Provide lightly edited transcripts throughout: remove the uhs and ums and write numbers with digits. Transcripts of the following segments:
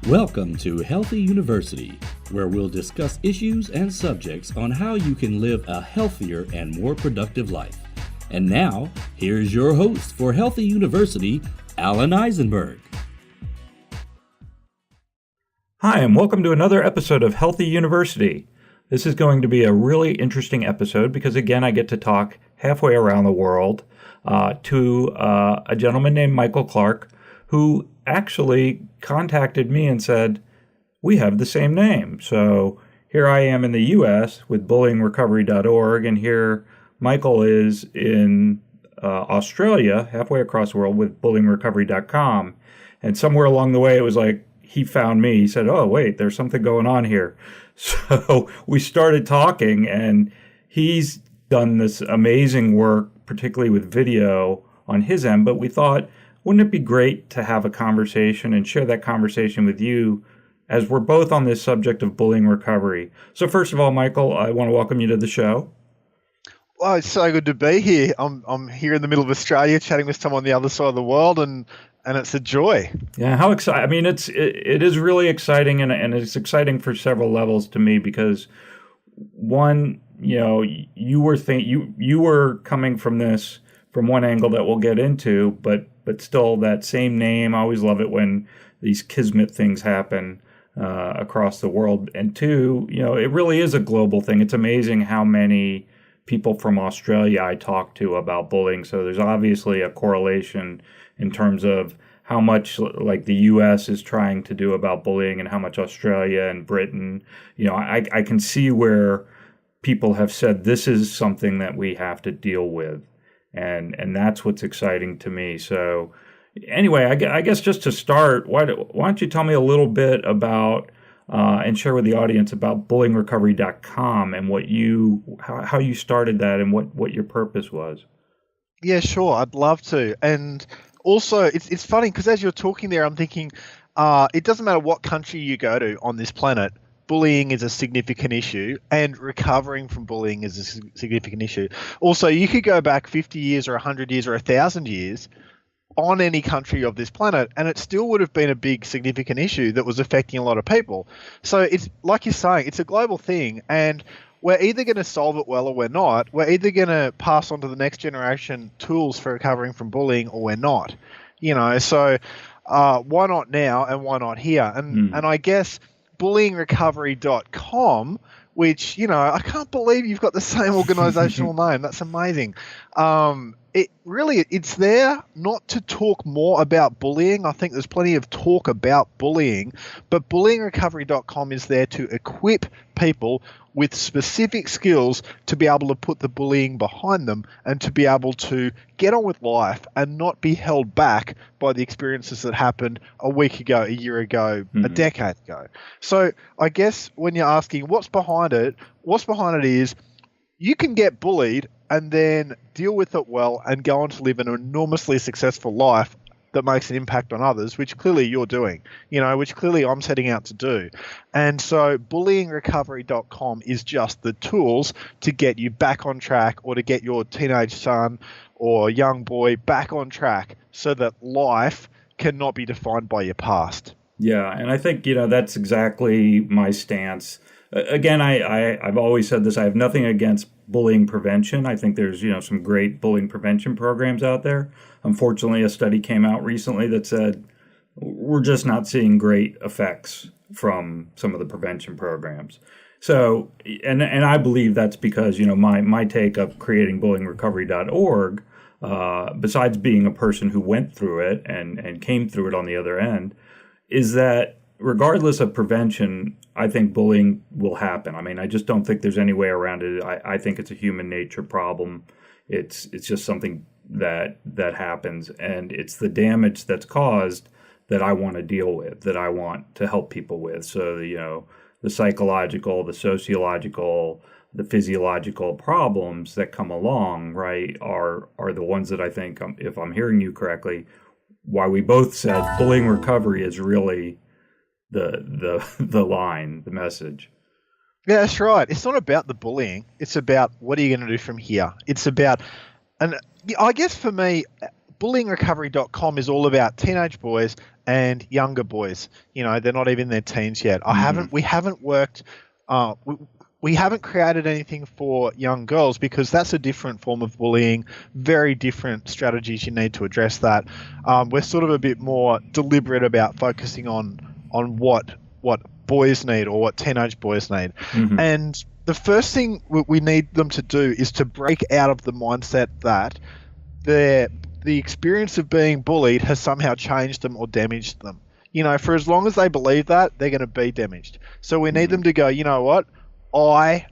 Welcome to Healthy University, where we'll discuss issues and subjects on how you can live a healthier and more productive life. And now, here's your host for Healthy University, Alan Eisenberg. Hi, and welcome to another episode of Healthy University. This is going to be a really interesting episode because, again, I get to talk halfway around the world to a gentleman named Michael Clark, who actually contacted me and said, we have the same name. So here I am in the U.S. with bullyingrecovery.org, and here Michael is in Australia, halfway across the world, with bullyingrecovery.com. And somewhere along the way, it was like he found me. He said, oh, wait, there's something going on here. So we started talking, and he's done this amazing work, particularly with video on his end. But we thought, wouldn't it be great to have a conversation and share that conversation with you as we're both on this subject of bullying recovery? So first of all, Michael, I want to welcome you to the show. Well, it's so good to be here. I'm here in the middle of Australia chatting with someone on the other side of the world, and it's a joy. Yeah, how exciting. I mean, it is really exciting, and it's exciting for several levels to me because, one, you know, you were coming from this from one angle that we'll get into, but still that same name. I always love it when these kismet things happen across the world. And two, you know, it really is a global thing. It's amazing how many people from Australia I talk to about bullying. So there's obviously a correlation in terms of how much like the U.S. is trying to do about bullying and how much Australia and Britain, you know, I can see where people have said this is something that we have to deal with. And that's what's exciting to me. So anyway, I guess just to start, why don't you tell me a little bit about and share with the audience about bullyingrecovery.com and how you started that and what your purpose was. Yeah, sure. I'd love to. And also, it's funny because as you're talking there, I'm thinking it doesn't matter what country you go to on this planet, bullying is a significant issue, and recovering from bullying is a significant issue. Also, you could go back 50 years or 100 years or 1,000 years on any country of this planet, and it still would have been a big, significant issue that was affecting a lot of people. So it's like you're saying, it's a global thing, and we're either going to solve it well or we're not. We're either going to pass on to the next generation tools for recovering from bullying or we're not. You know, so why not now and why not here? And I guess bullyingrecovery.com, which, you know, I can't believe you've got the same organizational name. That's amazing. It's there not to talk more about bullying. I think there's plenty of talk about bullying, but bullyingrecovery.com is there to equip people with specific skills to be able to put the bullying behind them and to be able to get on with life and not be held back by the experiences that happened a week ago, a year ago, a decade ago. So I guess when you're asking what's behind it is you can get bullied and then deal with it well and go on to live an enormously successful life that makes an impact on others, which clearly you're doing, you know, which clearly I'm setting out to do. And so bullyingrecovery.com is just the tools to get you back on track or to get your teenage son or young boy back on track so that life cannot be defined by your past. Yeah, and I think, you know, that's exactly my stance. Again, I've always said this. I have nothing against bullying prevention. I think there's, you know, some great bullying prevention programs out there. Unfortunately, a study came out recently that said we're just not seeing great effects from some of the prevention programs. So, and I believe that's because, you know, my take of creating bullyingrecovery.org, besides being a person who went through it and came through it on the other end, is that regardless of prevention, I think bullying will happen. I mean, I just don't think there's any way around it. I think it's a human nature problem. It's just something that happens, and it's the damage that's caused that I want to deal with, that I want to help people with. So, you know, the psychological, the sociological, the physiological problems that come along, right, are the ones that I think, if I'm hearing you correctly, why we both said bullying recovery is really the line, the message. Yeah, that's right. It's not about the bullying. It's about what are you going to do from here? It's about, and I guess for me, bullyingrecovery.com is all about teenage boys and younger boys. They're not even in their teens yet. We haven't worked, we haven't created anything for young girls because that's a different form of bullying, very different strategies you need to address that. We're sort of a bit more deliberate about focusing on what boys need or what teenage boys need. And the first thing we need them to do is to break out of the mindset that the experience of being bullied has somehow changed them or damaged them. For as long as they believe that, they're going to be damaged. So we need them to go, you know what? I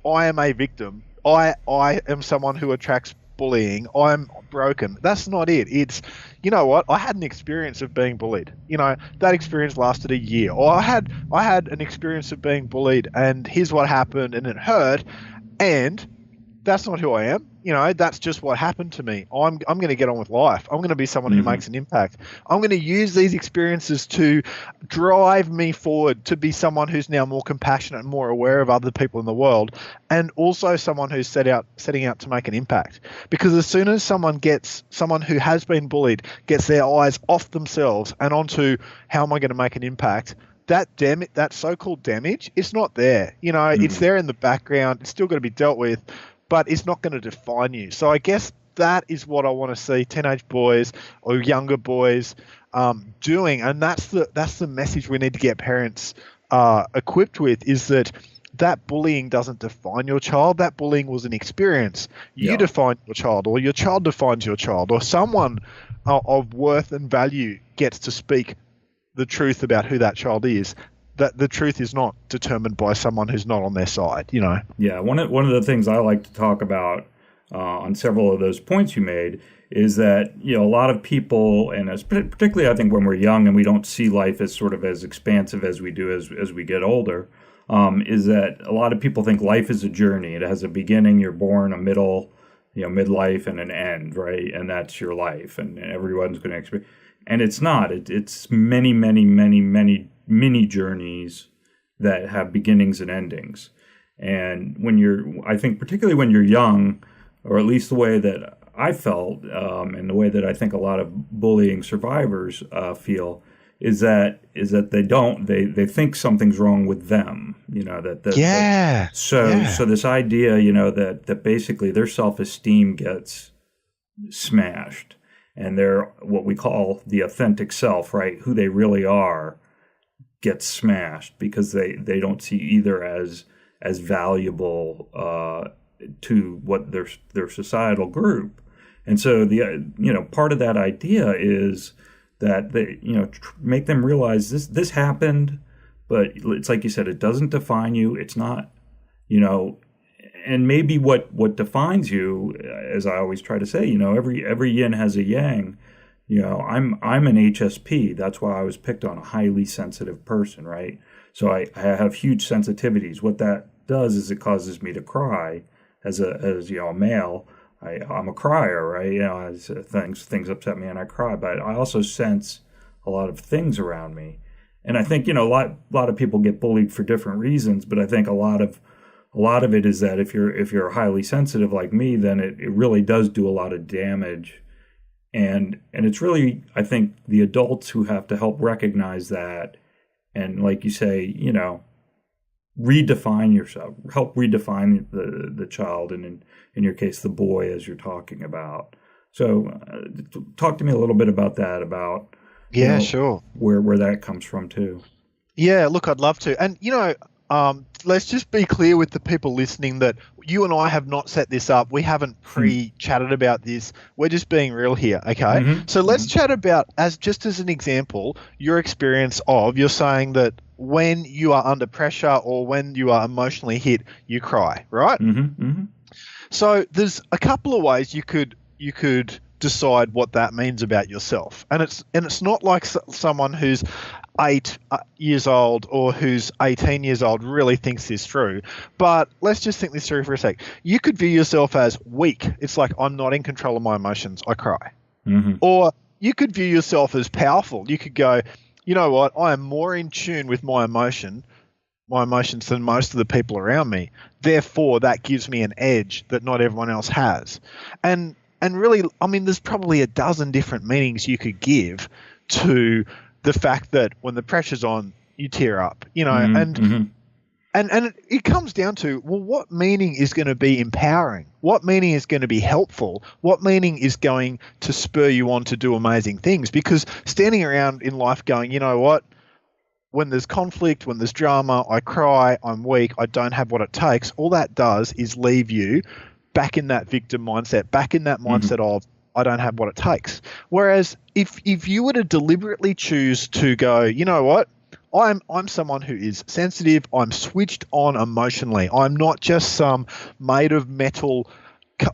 am a victim. I am someone who attracts bullying. I'm broken. That's not it. It's, you know what? I had an experience of being bullied. That experience lasted a year. Or I had an experience of being bullied, and here's what happened, and it hurt, and that's not who I am. That's just what happened to me. I'm going to get on with life. I'm going to be someone who makes an impact. I'm going to use these experiences to drive me forward to be someone who's now more compassionate and more aware of other people in the world, and also someone who's setting out to make an impact. Because as soon as someone who has been bullied gets their eyes off themselves and onto how am I going to make an impact, that so-called damage, it's not there. It's there in the background. It's still got to be dealt with, but it's not going to define you. So I guess that is what I want to see teenage boys or younger boys doing, and that's the message we need to get parents equipped with, is that bullying doesn't define your child. That bullying was an experience. You define your child, or your child defines your child, or someone of worth and value gets to speak the truth about who that child is. That the truth is not determined by someone who's not on their side, Yeah, one of the things I like to talk about on several of those points you made is that, a lot of people, and particularly I think when we're young and we don't see life as sort of as expansive as we do as we get older, is that a lot of people think life is a journey. It has a beginning, you're born, a middle, midlife, and an end, right? And that's your life, and everyone's going to experience. And it's not. It's many, many, many, many mini journeys that have beginnings and endings. And I think particularly when you're young, or at least the way that I felt, and the way that I think a lot of bullying survivors feel, is that they think something's wrong with them. So this idea, that basically their self-esteem gets smashed, and their what we call the authentic self, right, who they really are, gets smashed because they don't see either as valuable to what their societal group. And so part of that idea is that they make them realize this happened, but it's like you said, it doesn't define you. It's not, and maybe what defines you, as I always try to say, every yin has a yang. I'm an HSP. That's why I was picked on, a highly sensitive person, right? So I have huge sensitivities. What that does is it causes me to cry. As a male, I'm a crier, right? Things upset me and I cry. But I also sense a lot of things around me, and I think a lot of people get bullied for different reasons. But I think a lot of it is that if you're highly sensitive like me, then it really does do a lot of damage. And it's really, I think, the adults who have to help recognize that, and like you say, redefine yourself, help redefine the child, and in your case, the boy, as you're talking about. So talk to me a little bit about that, about sure, where that comes from too. Yeah, look, I'd love to. And let's just be clear with the people listening that you and I have not set this up. We haven't pre-chatted about this. We're just being real here, okay? Mm-hmm. So let's chat about, as an example, your experience of, you're saying that when you are under pressure or when you are emotionally hit, you cry, right? Mm-hmm. Mm-hmm. So there's a couple of ways you could decide what that means about yourself, and it's not like someone who's 8 years old or who's 18 years old really thinks this through. But let's just think this through for a sec. You could view yourself as weak. It's like, I'm not in control of my emotions, I cry. Mm-hmm. Or you could view yourself as powerful. You could go, you know what, I am more in tune with my emotions than most of the people around me. Therefore, that gives me an edge that not everyone else has. And And really, I mean, there's probably a dozen different meanings you could give to the fact that when the pressure's on, you tear up, and it comes down to, well, what meaning is going to be empowering? What meaning is going to be helpful? What meaning is going to spur you on to do amazing things? Because standing around in life going, you know what? When there's conflict, when there's drama, I cry, I'm weak, I don't have what it takes, all that does is leave you back in that victim mindset, back in that mindset of, I don't have what it takes. Whereas if you were to deliberately choose to go, you know what? I'm someone who is sensitive. I'm switched on emotionally. I'm not just some made of metal,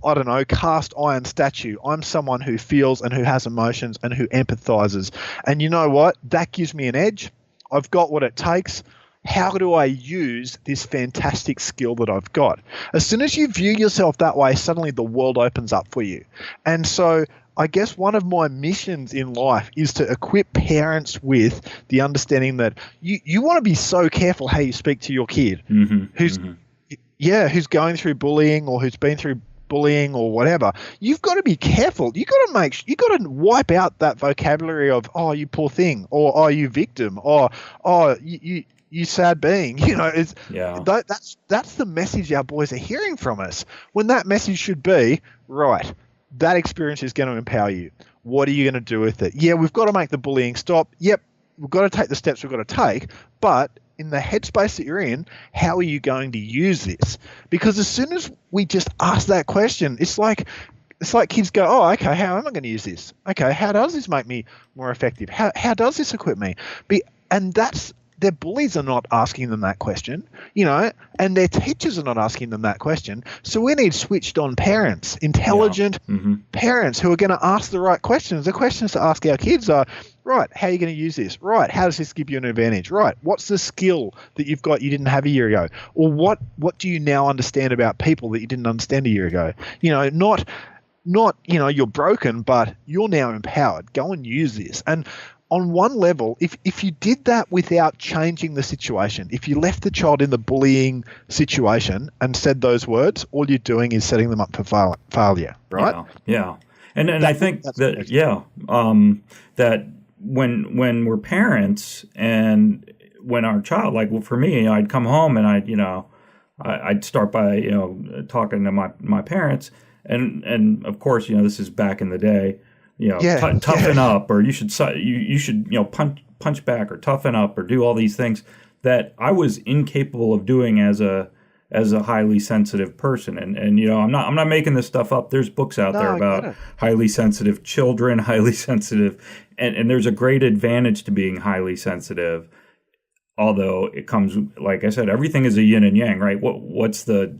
I don't know, cast iron statue. I'm someone who feels and who has emotions and who empathizes. And you know what? That gives me an edge. I've got what it takes. How do I use this fantastic skill that I've got? As soon as you view yourself that way, suddenly the world opens up for you. And so I guess one of my missions in life is to equip parents with the understanding that you want to be so careful how you speak to your kid who's going through bullying or who's been through bullying or whatever. You've got to be careful. You've got to wipe out that vocabulary of, oh, you poor thing, or oh, you victim, or oh, you sad being. That's the message our boys are hearing from us, when that message should be, right, that experience is going to empower you. What are you going to do with it? Yeah, we've got to make the bullying stop. Yep, we've got to take the steps we've got to take, but in the headspace that you're in, how are you going to use this? Because as soon as we just ask that question, it's like kids go, oh, okay, how am I going to use this? Okay, how does this make me more effective? How does this equip me? And their bullies are not asking them that question, and their teachers are not asking them that question. So we need switched on parents, intelligent parents who are going to ask the right questions. The questions to ask our kids are, right, how are you going to use this? Right, how does this give you an advantage? Right, what's the skill that you've got you didn't have a year ago? Or what do you now understand about people that you didn't understand a year ago? Not you're broken, but you're now empowered. Go and use this. And on one level, if you did that without changing the situation, if you left the child in the bullying situation and said those words, all you're doing is setting them up for failure, right? Yeah. And I think that, that when we're parents and when our child, like for me, I'd come home and I'd start by, talking to my parents. And of course, this is back in the day, toughen up, or you should punch back, or toughen up, or do all these things that I was incapable of doing as a highly sensitive person. And I'm not making this stuff up. There's books out there about highly sensitive children, highly sensitive, and there's a great advantage to being highly sensitive. Although it comes, like I said, everything is a yin and yang, right? What's the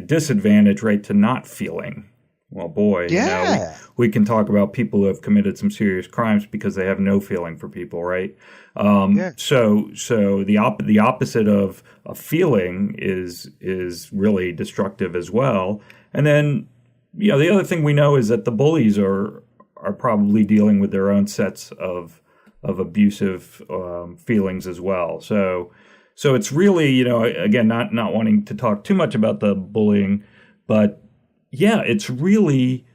disadvantage, right, to not feeling? Well, boy, we can talk about people who have committed some serious crimes because they have no feeling for people, right? So the opposite of a feeling is really destructive as well. And then, the other thing we know is that the bullies are probably dealing with their own sets of abusive feelings as well. So it's really, again, not wanting to talk too much about the bullying, but yeah, it's really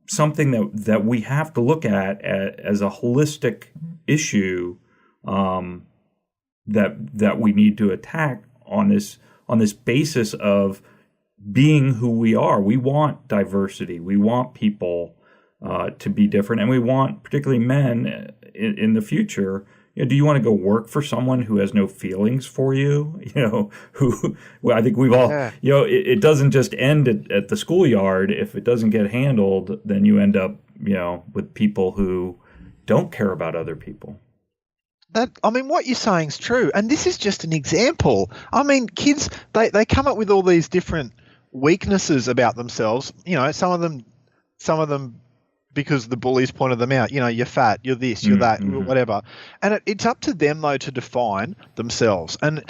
something that we have to look at as a holistic issue that we need to attack on this basis of being who we are. We want diversity. We want people to be different, and we want, particularly men in the future. Do you want to go work for someone who has no feelings for you? I think we've all, it doesn't just end at the schoolyard. If it doesn't get handled, then you end up, with people who don't care about other people. What you're saying is true. And this is just an example. Kids, they come up with all these different weaknesses about themselves. Some of them because the bullies pointed them out. You're fat, you're this, you're that, whatever. And it's up to them, though, to define themselves. And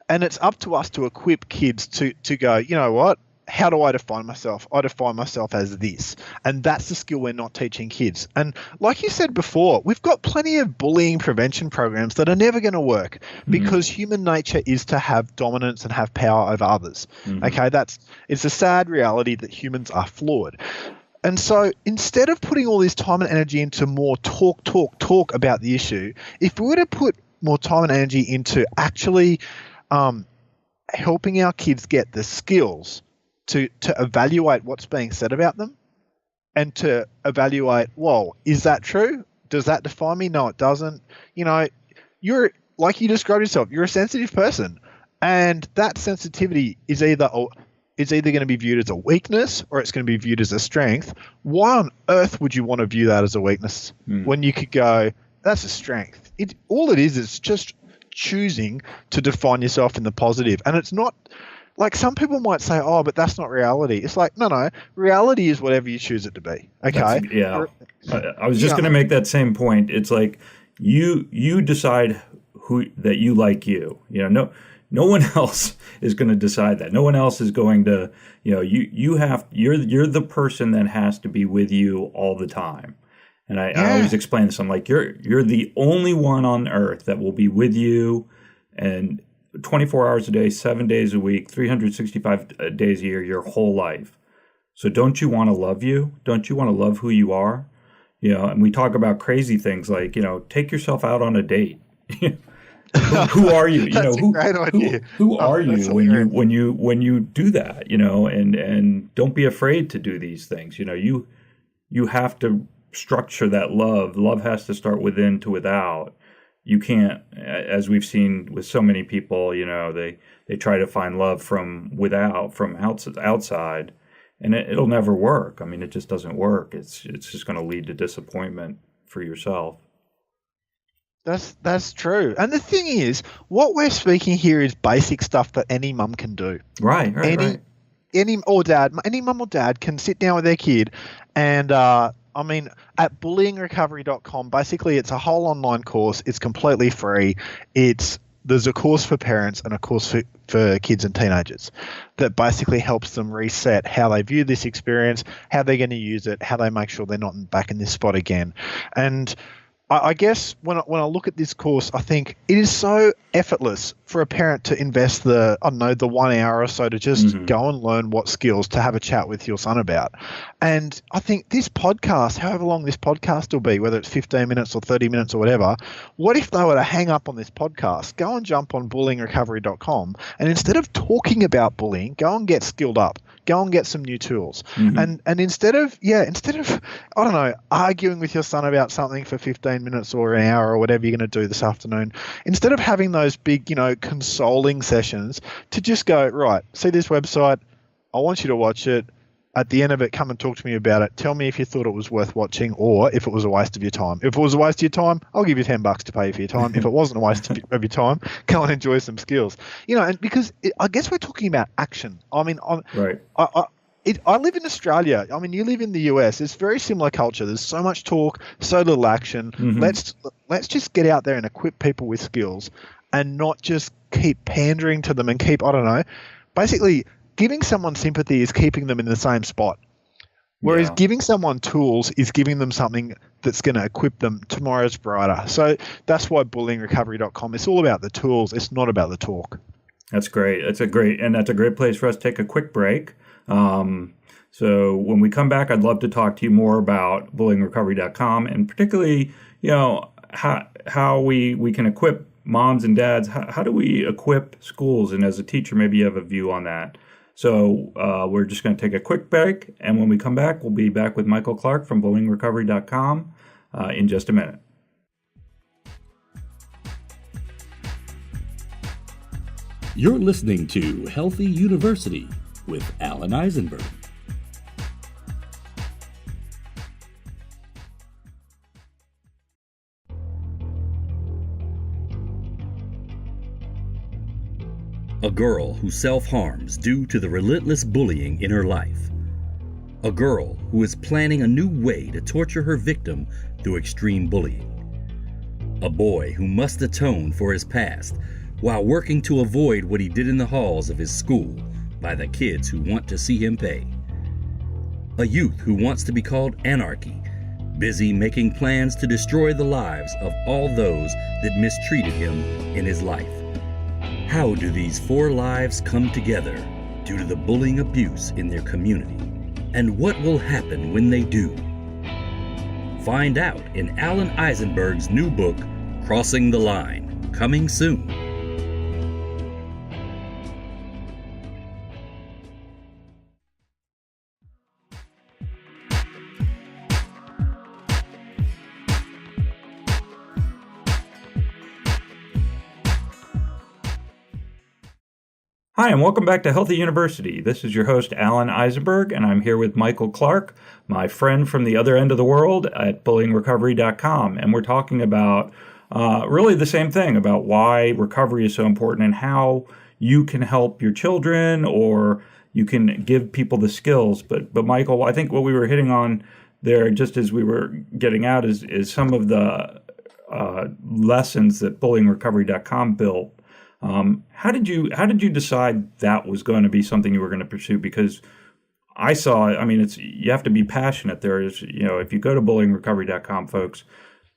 it's up to us to equip kids to go, you know what? how do I define myself? I define myself as this. And that's the skill we're not teaching kids. And like you said before, we've got plenty of bullying prevention programs that are never going to work because human nature is to have dominance and have power over others. Okay, it's a sad reality that humans are flawed. And so instead of putting all this time and energy into more talk about the issue, if we were to put more time and energy into actually helping our kids get the skills to evaluate what's being said about them and to evaluate, well, is that true? Does that define me? No, it doesn't. You know, you're, like you described yourself, you're a sensitive person, and that sensitivity is either going to be viewed as a weakness or it's going to be viewed as a strength. Why on earth would you want to view that as a weakness when you could go, that's a strength? All it is just choosing to define yourself in the positive. And it's not like some people might say, oh, but that's not reality. It's like, no, reality is whatever you choose it to be. Okay. I was just going to make that same point. It's like you decide that you like you. You know, no one else is going to decide that. No one else is going to, you know, you're the person that has to be with you all the time. And I always explain this. I'm like, you're the only one on earth that will be with you, and 24 hours a day, 7 days a week, 365 days a year, your whole life. So don't you want to love you? Don't you want to love who you are? You know, and we talk about crazy things like, you know, take yourself out on a date. Who are you? You know, who are you when you do that? You know, and don't be afraid to do these things. You know, you have to structure that love. Love has to start within to without. You can't, as we've seen with so many people, you know, they try to find love from outside, and it'll never work. I mean, it just doesn't work. It's just going to lead to disappointment for yourself. That's true. And the thing is, what we're speaking here is basic stuff that any mum can do. Right. Any mum or dad can sit down with their kid and I mean, at bullyingrecovery.com, basically it's a whole online course. It's completely free. There's a course for parents and a course for kids and teenagers that basically helps them reset how they view this experience, how they're going to use it, how they make sure they're not back in this spot again. And I guess when I look at this course, I think it is so effortless for a parent to invest the 1 hour or so to just go and learn what skills to have a chat with your son about. And I think this podcast, however long this podcast will be, whether it's 15 minutes or 30 minutes or whatever, what if they were to hang up on this podcast, go and jump on bullyingrecovery.com, and instead of talking about bullying, go and get skilled up. Go and get some new tools. And instead of, I don't know, arguing with your son about something for 15 minutes or an hour or whatever you're going to do this afternoon, instead of having those big, consoling sessions, to just go, right, see this website, I want you to watch it. At the end of it, come and talk to me about it. Tell me if you thought it was worth watching or if it was a waste of your time. If it was a waste of your time, I'll give you $10 to pay for your time. If it wasn't a waste of your time, go and enjoy some skills. And because I guess we're talking about action. I mean, right. I live in Australia. I mean, you live in the US. It's very similar culture. There's so much talk, so little action. Let's just get out there and equip people with skills and not just keep pandering to them and keep, basically giving someone sympathy is keeping them in the same spot. Whereas giving someone tools is giving them something that's going to equip them tomorrow's brighter. So that's why bullyingrecovery.com, it's all about the tools. It's not about the talk. That's great. That's a great place for us to take a quick break. So when we come back, I'd love to talk to you more about bullyingrecovery.com and particularly, how we can equip moms and dads. How do we equip schools? And as a teacher, maybe you have a view on that. So we're just going to take a quick break. And when we come back, we'll be back with Michael Clark from bullyingrecovery.com in just a minute. You're listening to Healthy University with Alan Eisenberg. A girl who self-harms due to the relentless bullying in her life. A girl who is planning a new way to torture her victim through extreme bullying. A boy who must atone for his past while working to avoid what he did in the halls of his school by the kids who want to see him pay. A youth who wants to be called anarchy, busy making plans to destroy the lives of all those that mistreated him in his life. How do these four lives come together due to the bullying abuse in their community? And what will happen when they do? Find out in Alan Eisenberg's new book, Crossing the Line, coming soon. Hi, and welcome back to Healthy University. This is your host, Alan Eisenberg, and I'm here with Michael Clark, my friend from the other end of the world at bullyingrecovery.com. And we're talking about really the same thing, about why recovery is so important and how you can help your children or you can give people the skills. But Michael, I think what we were hitting on there, just as we were getting out, is some of the lessons that bullyingrecovery.com built. How did you decide that was going to be something you were going to pursue? Because I saw, you have to be passionate. There is, if you go to bullyingrecovery.com, folks,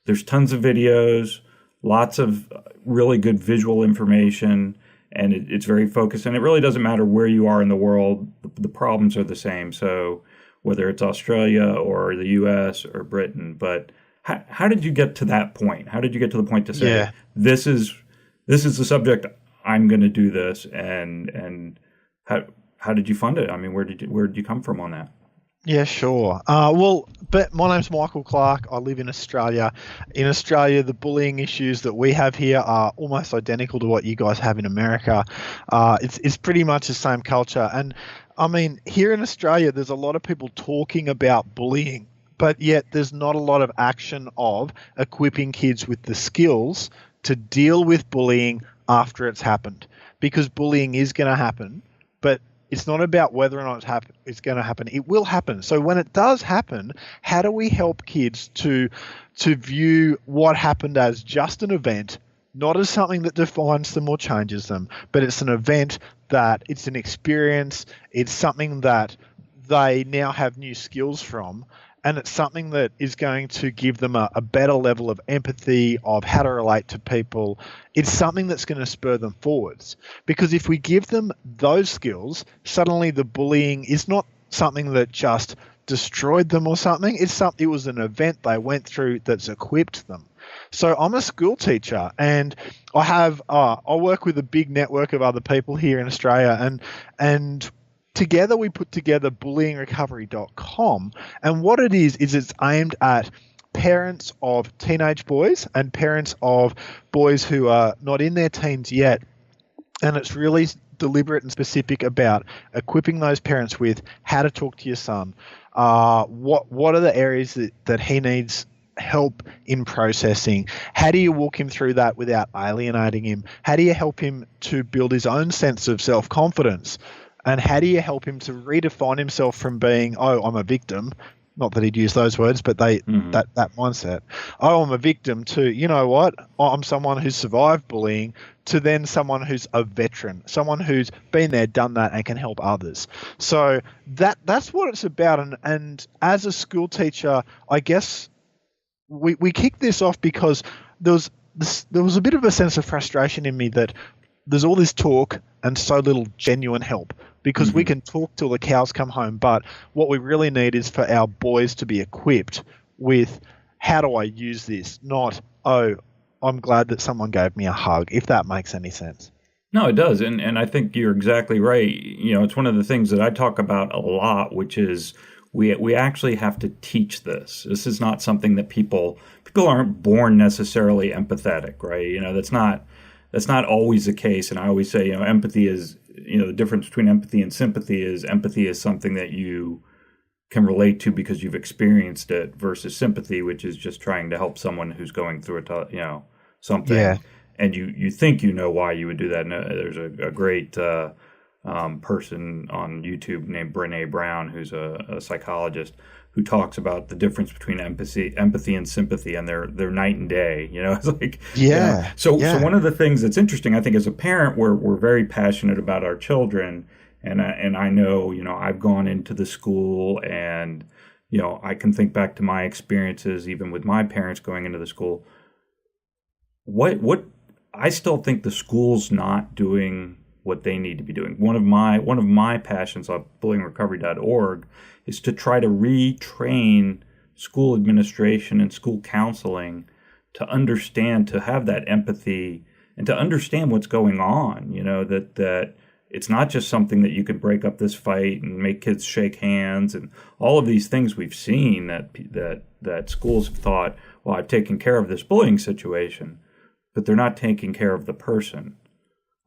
there's tons of videos, lots of really good visual information, and it's very focused. And it really doesn't matter where you are in the world. The problems are the same. So whether it's Australia or the US or Britain, but how did you get to that point? How did you get to the point to say, this is the subject, I'm going to do this, and how did you fund it? I mean, where did you come from on that? Yeah, sure. But my name's Michael Clark. I live in Australia. In Australia, the bullying issues that we have here are almost identical to what you guys have in America. It's pretty much the same culture. And I mean, here in Australia, there's a lot of people talking about bullying, but yet there's not a lot of action of equipping kids with the skills to deal with bullying after it's happened, because bullying is going to happen, but it's not about whether or not it's going to happen. It will happen. So when it does happen, how do we help kids to view what happened as just an event, not as something that defines them or changes them, but it's an event that it's an experience, it's something that they now have new skills from, and it's something that is going to give them a better level of empathy, of how to relate to people. It's something that's going to spur them forwards. Because if we give them those skills, suddenly the bullying is not something that just destroyed them or something. It was an event they went through that's equipped them. So I'm a school teacher, and I work with a big network of other people here in Australia, and together we put together bullyingrecovery.com, and what it is it's aimed at parents of teenage boys and parents of boys who are not in their teens yet, and it's really deliberate and specific about equipping those parents with how to talk to your son, what are the areas that he needs help in processing, how do you walk him through that without alienating him, how do you help him to build his own sense of self-confidence, and how do you help him to redefine himself from being, I'm a victim, not that he'd use those words, but that mindset. I'm a victim to, you know what, I'm someone who's survived bullying, to then someone who's a veteran, someone who's been there, done that, and can help others. So that's what it's about. And as a school teacher, I guess we kicked this off because there was a bit of a sense of frustration in me that there's all this talk and so little genuine help, because we can talk till the cows come home, but what we really need is for our boys to be equipped with, how do I use this? Not, I'm glad that someone gave me a hug, if that makes any sense. No, it does. And I think you're exactly right. It's one of the things that I talk about a lot, which is we actually have to teach this. This is not something that people aren't born necessarily empathetic, right? That's not always the case. And I always say, empathy is, the difference between empathy and sympathy is something that you can relate to because you've experienced it, versus sympathy, which is just trying to help someone who's going through something. Yeah. And you think you know why you would do that. And there's a great person on YouTube named Brené Brown, who's a psychologist, who talks about the difference between empathy and sympathy, and they're night and day. It's like, So one of the things that's interesting, I think, as a parent, we're very passionate about our children, And I know, I've gone into the school, and I can think back to my experiences even with my parents going into the school. What I still think the school's not doing what they need to be doing. One of my passions on bullyingrecovery.org is to try to retrain school administration and school counseling to understand, to have that empathy and to understand what's going on, that it's not just something that you can break up this fight and make kids shake hands and all of these things we've seen that schools have thought, well, I've taken care of this bullying situation, but they're not taking care of the person.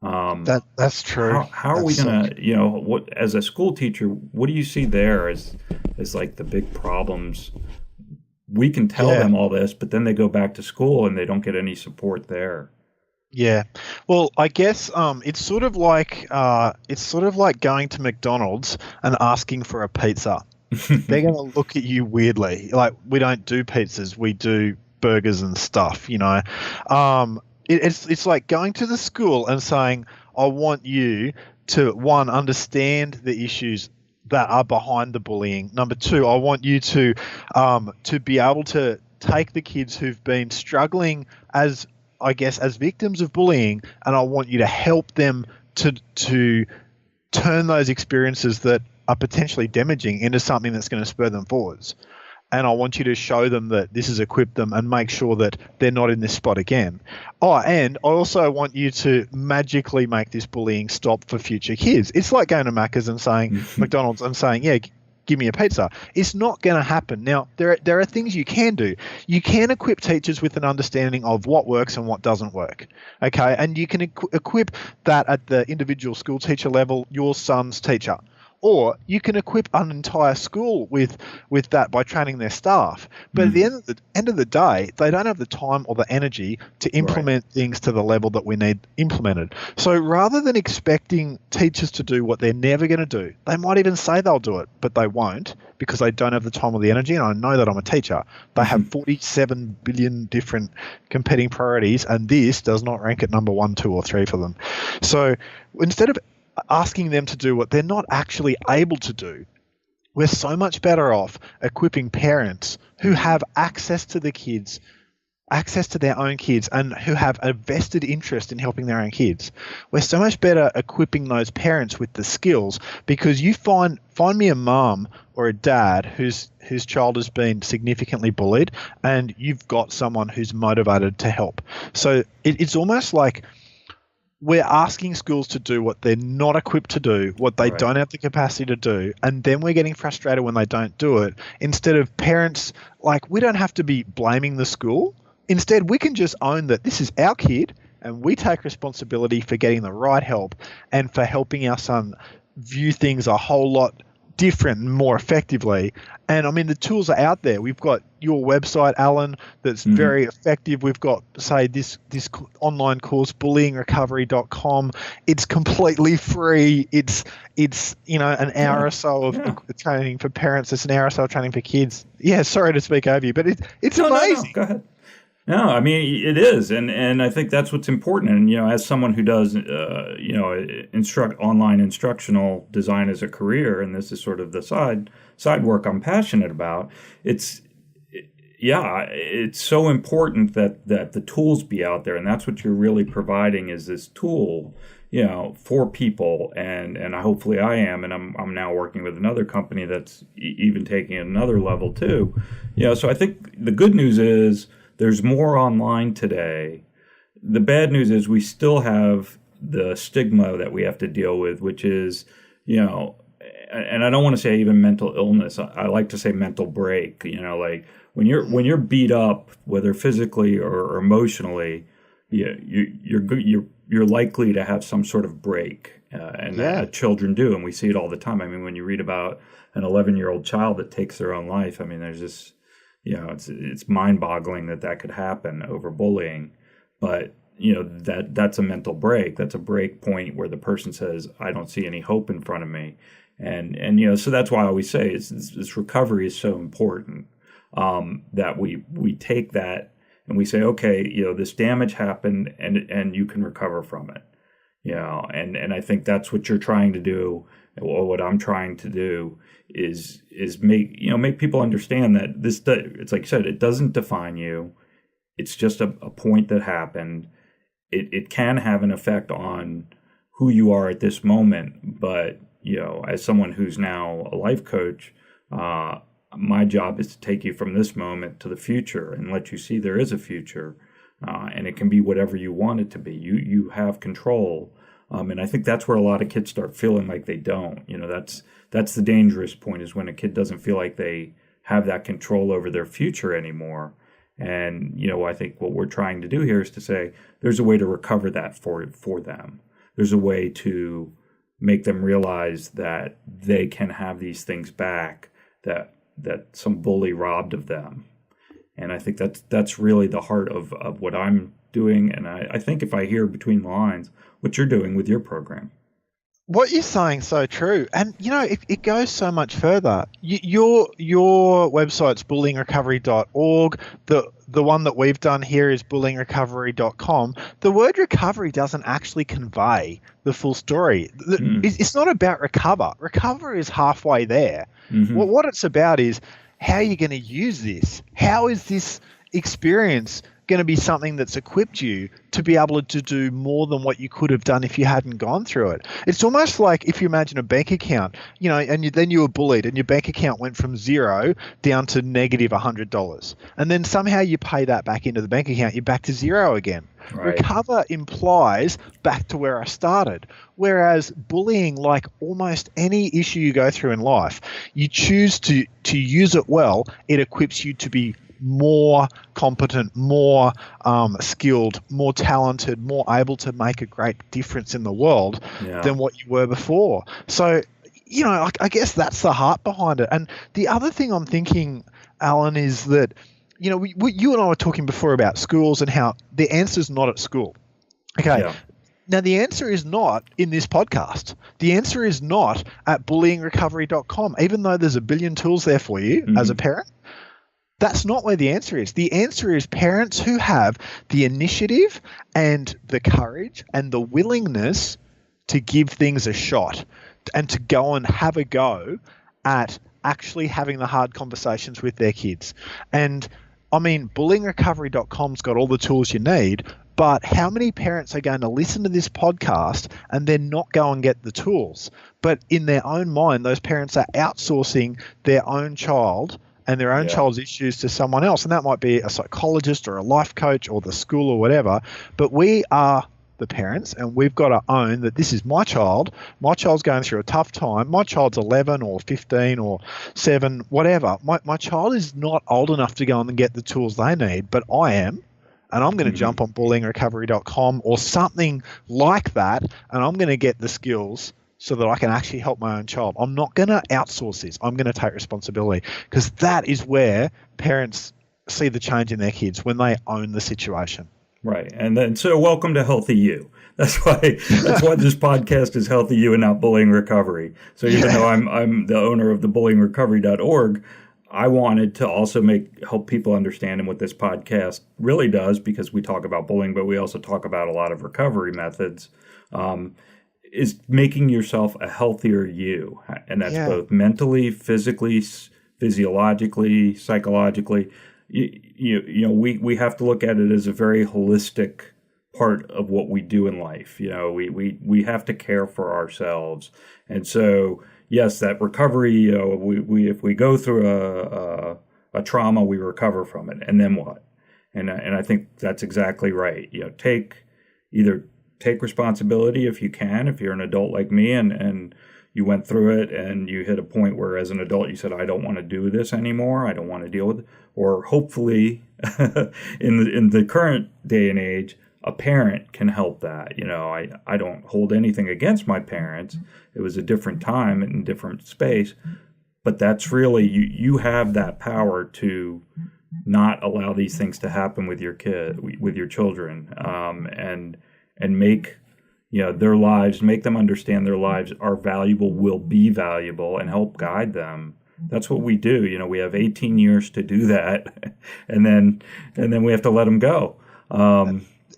That's true. How are we going to, what, as a school teacher, what do you see there as like the big problems? We can tell them all this, but then they go back to school and they don't get any support there. Yeah. Well, I guess it's sort of like going to McDonald's and asking for a pizza. They're going to look at you weirdly. Like, we don't do pizzas, we do burgers and stuff, It's like going to the school and saying, I want you to, one, understand the issues that are behind the bullying. Number two, I want you to be able to take the kids who've been struggling as victims of bullying, and I want you to help them to turn those experiences that are potentially damaging into something that's going to spur them forwards. And I want you to show them that this has equipped them and make sure that they're not in this spot again. Oh, and I also want you to magically make this bullying stop for future kids. It's like going to Macca's and saying, McDonald's, and saying, yeah, give me a pizza. It's not going to happen. Now, there are things you can do. You can equip teachers with an understanding of what works and what doesn't work. Okay, and you can equip that at the individual school teacher level, your son's teacher. Or you can equip an entire school with that by training their staff. But at the end of the day, they don't have the time or the energy to implement things to the level that we need implemented. So rather than expecting teachers to do what they're never going to do, they might even say they'll do it, but they won't because they don't have the time or the energy. And I know that I'm a teacher. They have 47 billion different competing priorities, and this does not rank at number 1, 2, or 3 for them. So instead of asking them to do what they're not actually able to do, we're so much better off equipping parents who have access to the kids, access to their own kids, and who have a vested interest in helping their own kids. We're so much better equipping those parents with the skills, because you find me a mum or a dad whose child has been significantly bullied, and you've got someone who's motivated to help. So it's almost like we're asking schools to do what they're not equipped to do, what they don't have the capacity to do, and then we're getting frustrated when they don't do it. Instead of parents, like, we don't have to be blaming the school. Instead, we can just own that this is our kid, and we take responsibility for getting the right help and for helping our son view things a whole lot different and more effectively. And I mean, the tools are out there. We've got your website, Alan, that's very effective. We've got, say, this online course, bullyingrecovery.com. It's completely free. It's an hour or so of training for parents. It's an hour or so of training for kids. Yeah, sorry to speak over you, but it's amazing. No, go ahead. No, I mean, it is, and I think that's what's important. And as someone who does online instructional design as a career, and this is sort of the side work I'm passionate about, it's so important that the tools be out there, and that's what you're really providing, is this tool, for people, and hopefully I am, and I'm now working with another company that's even taking it another level too. So I think the good news is there's more online today. The bad news is we still have the stigma that we have to deal with, which is, and I don't want to say even mental illness. I like to say mental break. Like when you're beat up, whether physically or emotionally, you're likely to have some sort of break, and children do, and we see it all the time. I mean, when you read about an 11-year-old child that takes their own life, I mean, there's this. It's mind-boggling that could happen over bullying, but that's a mental break. That's a break point where the person says, "I don't see any hope in front of me," and so that's why I always say this recovery is so important, that we take that and we say, okay, this damage happened, and you can recover from it, and I think that's what you're trying to do What I'm trying to do is make people understand that it's like you said, it doesn't define you. It's just a point that happened. It can have an effect on who you are at this moment, but as someone who's now a life coach, my job is to take you from this moment to the future and let you see there is a future, and it can be whatever you want it to be. You have control, and I think that's where a lot of kids start feeling like they don't. That's the dangerous point, is when a kid doesn't feel like they have that control over their future anymore. And I think what we're trying to do here is to say there's a way to recover that for them. There's a way to make them realize that they can have these things back that some bully robbed of them. And I think that's really the heart of what I'm doing. And I think if I hear between the lines what you're doing with your program. What you're saying is so true. And, it goes so much further. Your website's bullyingrecovery.org. The one that we've done here is bullyingrecovery.com. The word recovery doesn't actually convey the full story. It's not about recover. Recover is halfway there. Mm-hmm. What it's about is how you're going to use this. How is this experience going to be something that's equipped you to be able to do more than what you could have done if you hadn't gone through it? It's almost like if you imagine a bank account, and then you were bullied and your bank account went from zero down to negative $100. And then somehow you pay that back into the bank account, you're back to zero again. Right. Recover implies back to where I started. Whereas bullying, like almost any issue you go through in life, you choose to use it well, it equips you to be more competent, more skilled, more talented, more able to make a great difference in the world than what you were before. So, I guess that's the heart behind it. And the other thing I'm thinking, Alan, is that, you and I were talking before about schools and how the answer's not at school. Okay. Yeah. Now, the answer is not in this podcast. The answer is not at bullyingrecovery.com, even though there's a billion tools there for you as a parent. That's not where the answer is. The answer is parents who have the initiative and the courage and the willingness to give things a shot and to go and have a go at actually having the hard conversations with their kids. And I mean, bullyingrecovery.com's got all the tools you need, but how many parents are going to listen to this podcast and then not go and get the tools? But in their own mind, those parents are outsourcing their own child and their own child's issues to someone else. And that might be a psychologist or a life coach or the school or whatever. But we are the parents, and we've got to own that this is my child. My child's going through a tough time. My child's 11 or 15 or 7, whatever. My child is not old enough to go and get the tools they need, but I am. And I'm going to jump on bullyingrecovery.com or something like that, and I'm going to get the skills so that I can actually help my own child. I'm not going to outsource this. I'm going to take responsibility, because that is where parents see the change in their kids, when they own the situation. Right. And then, so welcome to Healthy You. That's why this podcast is Healthy You and not Bullying Recovery. So even though I'm the owner of the bullyingrecovery.org, I wanted to also help people understand, and what this podcast really does, because we talk about bullying, but we also talk about a lot of recovery methods, is making yourself a healthier you. And that's both mentally, physically, physiologically, psychologically. We have to look at it as a very holistic part of what we do in life. We have to care for ourselves. And so, yes, that recovery, if we go through a trauma, we recover from it. And then what? And I think that's exactly right. Take responsibility if you can, if you're an adult like me and you went through it and you hit a point where as an adult you said, I don't want to do this anymore, I don't want to deal with it. Or hopefully in the current day and age, a parent can help that. I don't hold anything against my parents. It was a different time and different space. But that's really, you have that power to not allow these things to happen with your children, and make their lives, make them understand their lives are valuable, will be valuable, and help guide them. That's what we do. We have 18 years to do that, and then we have to let them go.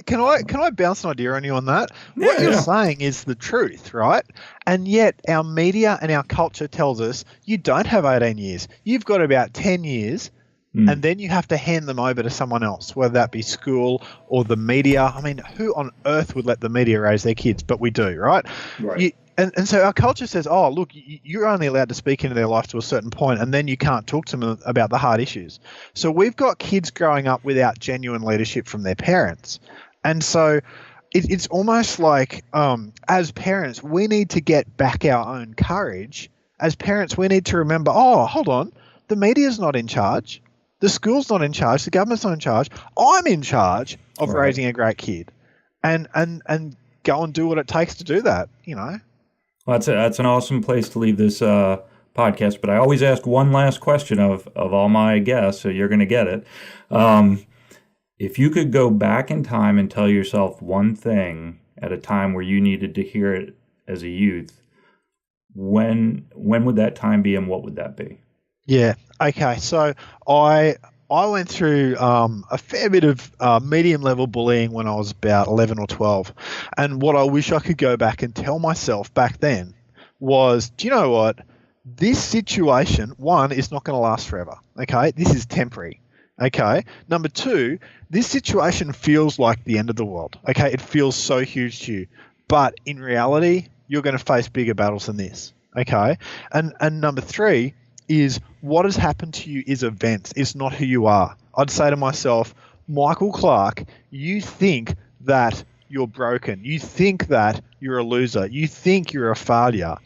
can I bounce an idea on you on that? What you're saying is the truth, right? And yet our media and our culture tells us you don't have 18 years. You've got about 10 years. And then you have to hand them over to someone else, whether that be school or the media. I mean, who on earth would let the media raise their kids? But we do, right? Right. And so our culture says, oh, look, you're only allowed to speak into their life to a certain point, and then you can't talk to them about the hard issues. So we've got kids growing up without genuine leadership from their parents. And so it's almost like as parents, we need to get back our own courage. As parents, we need to remember, oh, hold on, the media's not in charge. The school's not in charge. The government's not in charge. I'm in charge of raising a great kid, and go and do what it takes to do that. You know. Well, that's an awesome place to leave this podcast. But I always ask one last question of all my guests, so you're going to get it. If you could go back in time and tell yourself one thing at a time where you needed to hear it as a youth, when would that time be, and what would that be? Yeah. Okay. So I went through a fair bit of medium level bullying when I was about 11 or 12. And what I wish I could go back and tell myself back then was, do you know what? This situation, one, is not going to last forever. Okay. This is temporary. Okay. Number two, this situation feels like the end of the world. Okay. It feels so huge to you. But in reality, you're going to face bigger battles than this. Okay. And number three, is what has happened to you is events. It's not who you are. I'd say to myself, Michael Clark, you think that you're broken. You think that you're a loser. You think you're a failure.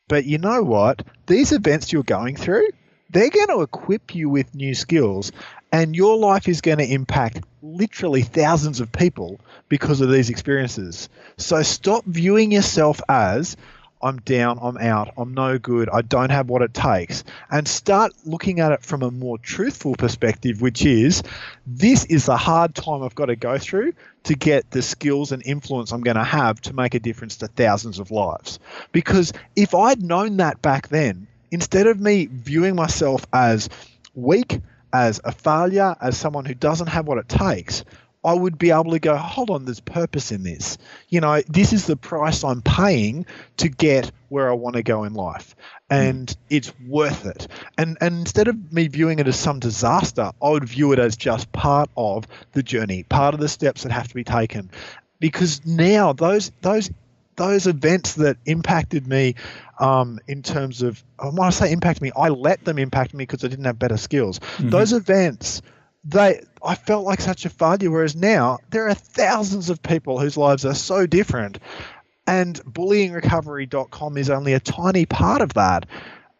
But you know what? These events you're going through, they're going to equip you with new skills, and your life is going to impact literally thousands of people because of these experiences. So stop viewing yourself as, I'm down, I'm out, I'm no good, I don't have what it takes, and start looking at it from a more truthful perspective, which is, this is the hard time I've got to go through to get the skills and influence I'm going to have to make a difference to thousands of lives. Because if I'd known that back then, instead of me viewing myself as weak, as a failure, as someone who doesn't have what it takes, I would be able to go, hold on, there's purpose in this. You know, this is the price I'm paying to get where I want to go in life. And it's worth it. And instead of me viewing it as some disaster, I would view it as just part of the journey, part of the steps that have to be taken. Because now those events that impacted me in terms of, when I say impact me, I let them impact me because I didn't have better skills. Mm-hmm. Those events, I felt like such a failure, whereas now there are thousands of people whose lives are so different, and bullyingrecovery.com is only a tiny part of that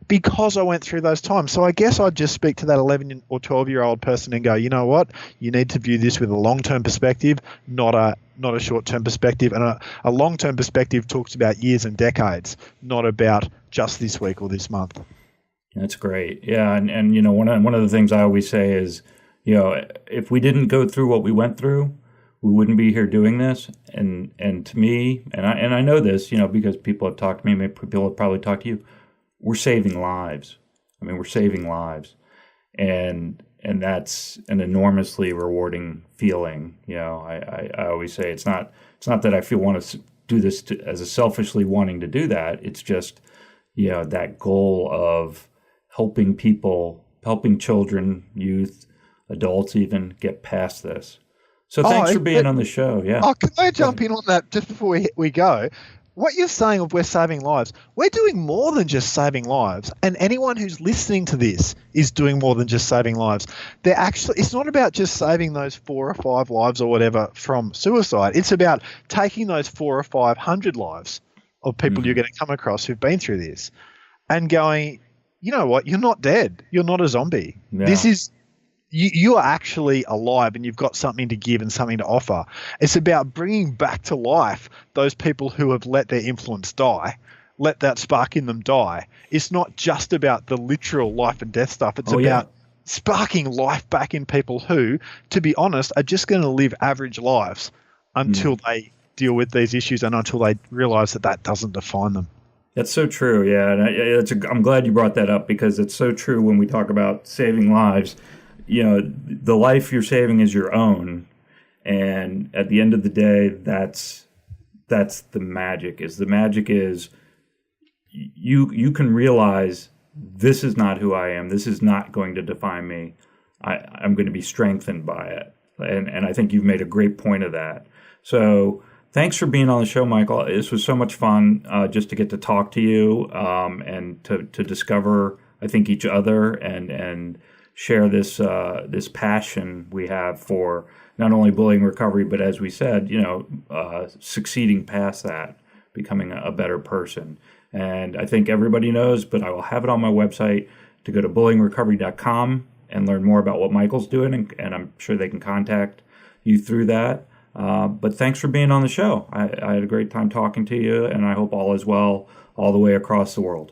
because I went through those times. So I guess I'd just speak to that 11 or 12-year-old person and go, you know what? You need to view this with a long-term perspective, not a short-term perspective. And a long-term perspective talks about years and decades, not about just this week or this month. That's great. Yeah, and you know, one of the things I always say is, you know, if we didn't go through what we went through, we wouldn't be here doing this. And to me, and I know this, you know, because people have talked to me, maybe people have probably talked to you, we're saving lives. I mean, we're saving lives. And that's an enormously rewarding feeling. You know, I always say it's not that I want to do this as a selfishly wanting to do that. It's just, you know, that goal of helping people, helping children, youth, adults even get past this. So thanks for being on the show. Yeah. Oh, can I jump in on that just before we go? What you're saying of we're saving lives, we're doing more than just saving lives. And anyone who's listening to this is doing more than just saving lives. It's not about just saving those 4 or 5 lives or whatever from suicide. It's about taking those 400 or 500 lives of people you're going to come across who've been through this and going, you know what? You're not dead. You're not a zombie. Yeah. This is... You are actually alive, and you've got something to give and something to offer. It's about bringing back to life those people who have let their influence die, let that spark in them die. It's not just about the literal life and death stuff. It's about sparking life back in people who, to be honest, are just going to live average lives until they deal with these issues and until they realize that doesn't define them. That's so true, yeah. And I'm glad you brought that up because it's so true when we talk about saving lives. You know, the life you're saving is your own, and And at the end of the day, that's the magic. Is you can realize this is not who I am. This is not going to define me. I'm going to be strengthened by it. And I think you've made a great point of that. So thanks for being on the show, Michael. This was so much fun just to get to talk to you and to discover, I think, each other and share this passion we have for not only bullying recovery, but as we said, succeeding past that, becoming a better person. And I think everybody knows, but I will have it on my website to go to bullyingrecovery.com and learn more about what Michael's doing, and I'm sure they can contact you through that. But thanks for being on the show. I had a great time talking to you, and I hope all is well all the way across the world.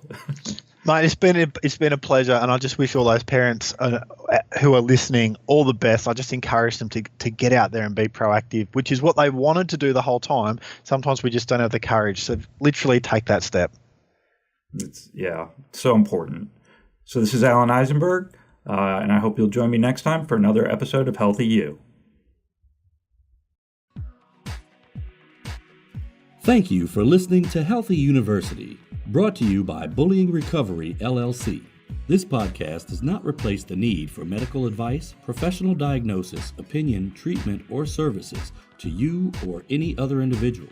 Mate, it's been a pleasure, and I just wish all those parents who are listening all the best. I just encourage them to get out there and be proactive, which is what they wanted to do the whole time. Sometimes we just don't have the courage. So literally take that step. It's so important. So this is Alan Eisenberg, and I hope you'll join me next time for another episode of Healthy You. Thank you for listening to Healthy University, brought to you by Bullying Recovery, LLC. This podcast does not replace the need for medical advice, professional diagnosis, opinion, treatment, or services to you or any other individual.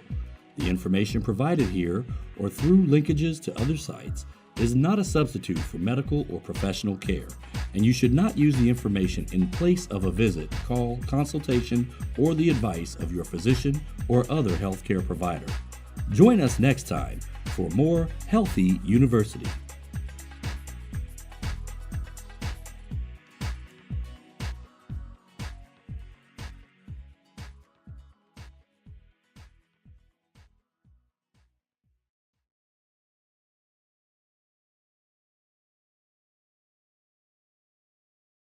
The information provided here or through linkages to other sites is not a substitute for medical or professional care, and you should not use the information in place of a visit, call, consultation, or the advice of your physician or other healthcare provider. Join us next time for more Healthy University.